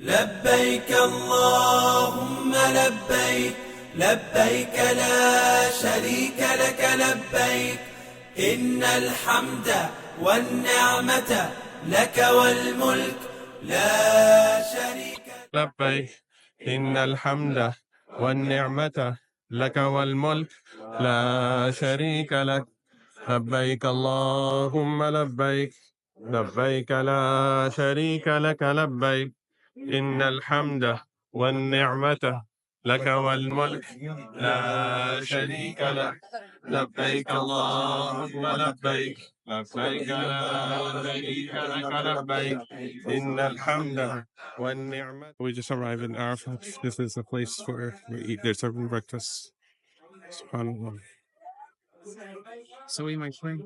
لبيك اللهم لبيك، لبيك لا شريك لك لبيك، إن الحمد والنعمة لك والملك لا شريك لك. لبيك إن الحمد والنعمة لك والملك لا شريك لك. لبيك اللهم لبيك، لبيك لا شريك لك لبيك، إن الحمد والنعمة لك والملك لا شريك لك. لبيك اللهم لبيك، لبيك لا شريك لك لبيك، إن الحمد والنعمة. We just arrived in Arafat. This is a place where we eat. They're serving breakfast. SubhanAllah. So, my friend.